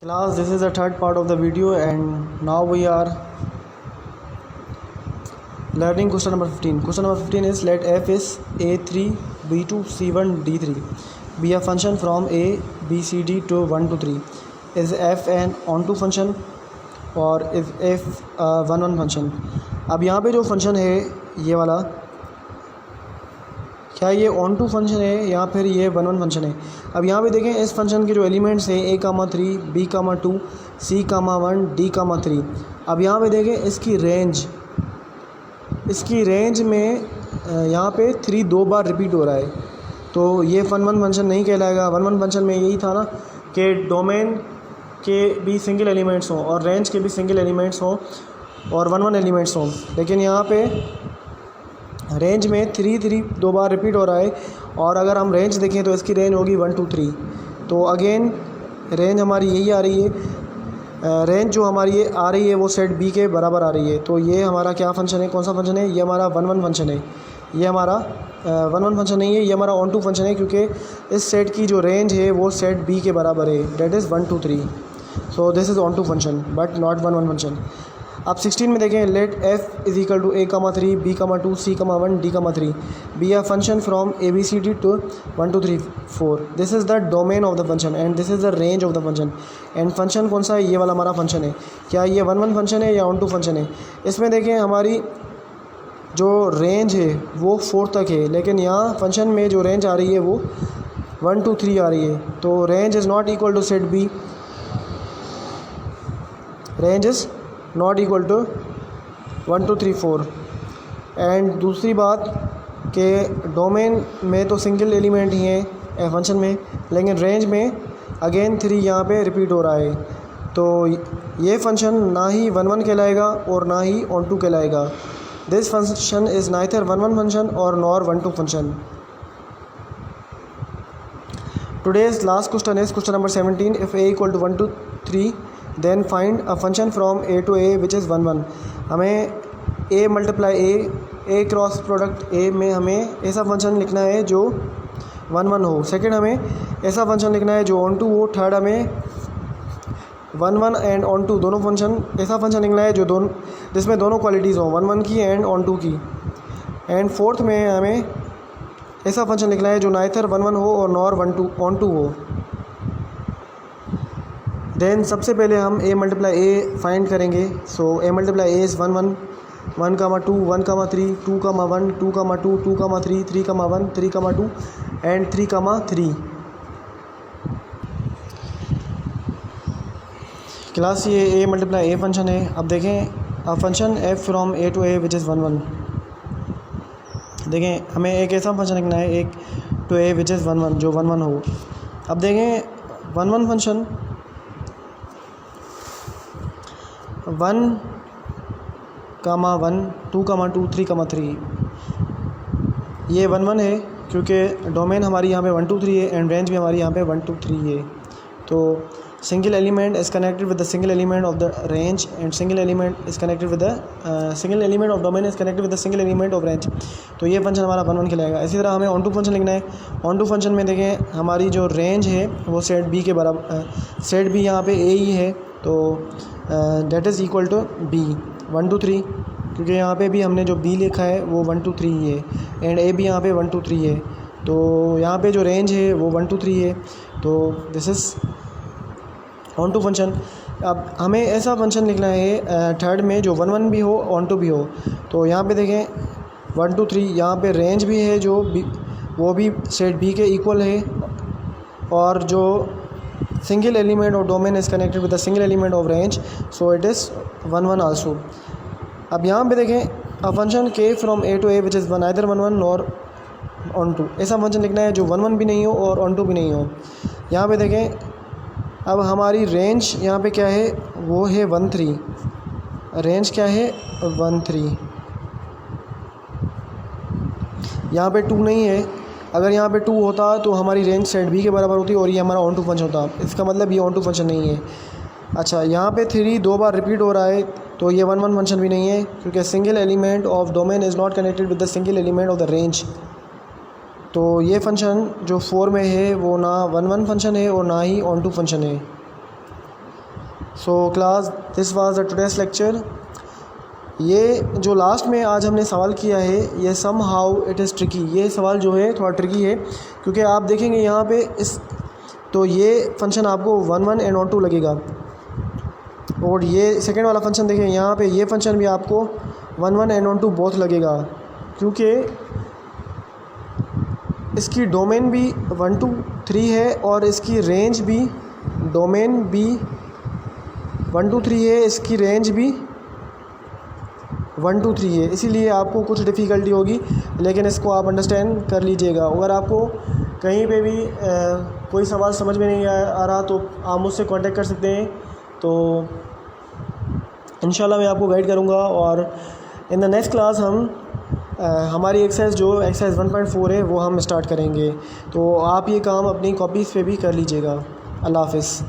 Class, this is the third part of the video and now we are learning question number 15. Question number 15 is let f is a3, b2, c1, d3 be a function from a, b, c, d to 1 to 3. Is f an onto function और is f one one function. अब यहाँ पे जो function है ये वाला, क्या ये ऑन टू फंक्शन है या फिर ये वन वन फंक्शन है. अब यहाँ पे देखें इस फंक्शन के जो एलिमेंट्स हैं a, 3, b, 2, c, 1, d, 3. अब यहाँ पे देखें इसकी रेंज में यहाँ पे 3 दो बार रिपीट हो रहा है, तो ये वन वन फंक्शन नहीं कहलाएगा. वन वन फंक्शन में यही था ना कि डोमेन के भी सिंगल एलिमेंट्स हों और रेंज के भी सिंगल एलिमेंट्स हों और वन वन एलिमेंट्स हों, लेकिन यहाँ पे रेंज में 3 दो बार रिपीट हो रहा है. और अगर हम रेंज देखें तो इसकी रेंज होगी 1 2 3. तो अगेन रेंज हमारी यही आ रही है. रेंज जो हमारी ये आ रही है वो सेट बी के बराबर आ रही है. तो ये हमारा क्या फंक्शन है, कौन सा फंक्शन है, ये हमारा वन वन फंक्शन है. ये हमारा वन वन फंक्शन नहीं है, ये हमारा ऑन टू फंक्शन है, क्योंकि इस सेट की जो रेंज है वो सेट बी के बराबर है, that is 1 2 3. So this is onto function but not one one function. अब 16 में देखें let f is equal to a, 3, b, 2, c, 1, d, 3 be a function from A B C D to 1 2 3 4. This is the domain of the function and this is the range of the function. And function कौन सा है, ये वाला हमारा function है. क्या ये one one function है या ऑन टू फंक्शन है. इसमें देखें हमारी जो रेंज है वो 4 तक है, लेकिन यहाँ फंक्शन में जो रेंज आ रही है वो 1 2 3 आ रही है. तो range is not equal to set B, range is not equal to 1 2 3 4. And दूसरी बात कि डोमेन में तो सिंगल एलिमेंट ही है फंक्शन में, लेकिन रेंज में अगेन 3 यहाँ पे रिपीट हो रहा है. तो ये फंक्शन ना ही वन वन कहलाएगा और ना ही ऑन टू कहलाएगा. This function is neither one one function और nor onto function. Today's last question is question number 17. If a equal to 1 to 3 then find a function from a to a which is 1 1. हमें a multiply a cross product a में हमें ऐसा function लिखना है जो 1 1 हो. Second हमें ऐसा फंक्शन लिखना है जो ऑन टू हो. थर्ड हमें 1 1 एंड ऑन टू दोनों फंक्शन, ऐसा फंक्शन लिखना है जो दोनों जिसमें दोनों क्वालिटीज़ हों, 1 1 की एंड ऑन टू की. एंड फोर्थ में हमें ऐसा फंक्शन लिखना है जो नाइदर 1 1 हो और नॉर 1 2 ऑन टू हो. देन सबसे पहले हम a मल्टीप्लाई a फाइंड करेंगे. सो a multiply a is 1 1 1 2 1 3 2 1 2 2 2 3 3 1 3 2 and 3 3. Class ये a मल्टीप्लाई a फंक्शन है. अब देखें a function f from a to a which is 1 1. देखें हमें एक ऐसा फंक्शन लिखना है एक टू a विच इज़ 1 1 जो 1 1 हो. अब देखें 1 1 फंक्शन 1 1 2 2 3 3 ये 1 1 है, क्योंकि डोमेन हमारी यहाँ पे 1 2 3 है एंड रेंज भी हमारी यहाँ पे 1 2 3 है. तो single element is connected with the single element of the range and single element is connected with the single element of domain is connected with the single element of range. तो ये function हमारा 1 1 कहलाएगा. इसी तरह हमें on to function लिखना है. On to function में देखें हमारी जो रेंज है वो सेट बी के बराबर, सेट बी यहाँ पे ए ही है, तो that is equal to B 1 2 3, क्योंकि यहाँ पे भी हमने जो बी लिखा है वो 1 2 3 ही है एंड ए भी यहाँ पे 1 2 3 है. तो यहाँ पे जो रेंज है वो 1 2 3 है. तो this is onto function. अब हमें ऐसा फंक्शन लिखना है थर्ड में जो 1 1 भी हो ऑन टू भी हो. तो यहाँ पे देखें 1 2 3 यहाँ पे रेंज भी है जो बी, वो भी सेट बी के इक्वल है, और जो single element of domain is connected with the single element of range, so it is 1 1 also. अब यहाँ पे देखें a function K from A to A which is neither 1 1 nor onto. ऐसा function लिखना है जो 1 1 भी नहीं हो और ऑन टू भी नहीं हो. यहाँ पे देखें अब हमारी रेंज यहाँ पे क्या है, वो है 1 3. रेंज क्या है 1 3. यहाँ पे 2 नहीं है. अगर यहाँ पे 2 होता तो हमारी रेंज सेट बी के बराबर होती और ये हमारा ऑन टू फंक्शन होता. इसका मतलब ये ऑन टू फंक्शन नहीं है. अच्छा, यहाँ पे 3 दो बार रिपीट हो रहा है, तो ये 1 1 फंक्शन भी नहीं है, क्योंकि single element of domain is not connected with the single element of the range. तो ये फंक्शन जो 4 में है वो ना 1 1 फंक्शन है और ना ही ऑन टू फंक्शन है. So class, this was the today's lecture. ये जो लास्ट में आज हमने सवाल किया है, ये somehow it is tricky, ये सवाल जो है थोड़ा ट्रिकी है, क्योंकि आप देखेंगे यहाँ पे इस, तो ये फंक्शन आपको 1 1 एंड ऑन 2 लगेगा, और ये सेकेंड वाला फंक्शन देखें यहाँ पे, ये फंक्शन भी आपको 1 1 एंड ऑन 2 बोथ लगेगा, क्योंकि इसकी डोमेन भी 1 2 3 है और इसकी रेंज भी, डोमेन भी 1 2 3 है, इसकी रेंज भी 1 2 3 है, इसीलिए आपको कुछ डिफ़िकल्टी होगी, लेकिन इसको आप अंडरस्टैंड कर लीजिएगा। अगर आपको कहीं पे भी कोई सवाल समझ में नहीं आ रहा तो आप मुझसे कांटेक्ट कर सकते हैं, तो इंशाल्लाह मैं आपको गाइड करूँगा। और इन द नेक्स्ट क्लास हम हमारी एक्सरसाइज 1.4 है वो हम स्टार्ट करेंगे, तो आप ये काम अपनी कॉपीज़ पे भी कर लीजिएगा। अल्लाह हाफ़िज़।